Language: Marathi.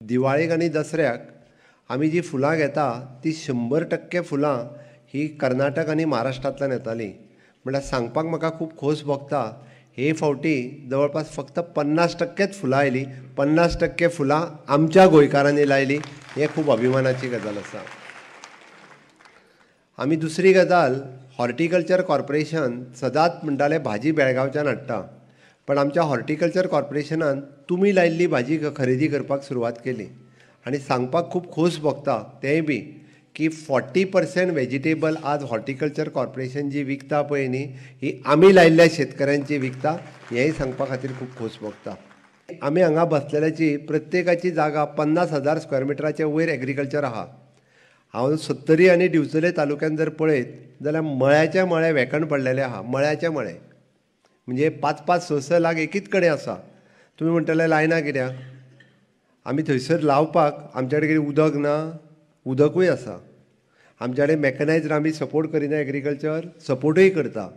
दिवाळेक आनी दसऱ्याक आमी जी फुलां घेता ती 100% फुलां ही कर्नाटक आनी महाराष्ट्रांतल्यान येतालीं. म्हळ्यार सांगपाक म्हाका खूब खोस भोगता, हे फावटी जवळपास फक्त 50%च फुलां आयलीं. 50% फुलां आमच्या गोंयकारांनी लायलीं. हें खूब अभिमानाची गजाल आसा. आमी दुसरी गजाल, हॉर्टिकल्चर कॉर्पोरेशन सदांच म्हणटाले भाजी बेळगांवच्यान हाडटा. पण आमच्या हॉर्टिकल्चर कॉर्पोरेशनान तुमी लायिल्ली भाजी खरेदी करपाक सुरवात केली. आनी सांगपाक खूब खोस भोगता तेंय बी की 40% वेजिटेबल आज हॉर्टिकल्चर कॉर्पोरेशन जी विकता पळय न्ही, ही आमी लायिल्ल्या शेतकऱ्यांची विकता. हेंय सांगपा खातीर खूब खोस भोगता. आमी हांगा बसलेल्याची प्रत्येकाची जागा 50,000 स्क्वेअर मिटराच्या वयर एग्रीकल्चर आहा. हांव सत्तरी आनी दिवचले तालुक्यान जर पळयत जाल्यार मळ्याचे मळे वेकण पडलेले आहा. मळ्याचे मळे म्हणजे 5-5, 6-6 लाख एकीच कडेन आसा. तुमी म्हणटले लायना कित्याक? आमी थंयसर लावपाक आमचे कडेन कितें उदक ना? उदकूय आसा. आमचे कडेन मॅकनायज्ड आमी सपोर्ट करिना एग्रीकल्चर, सपोर्टूय करता.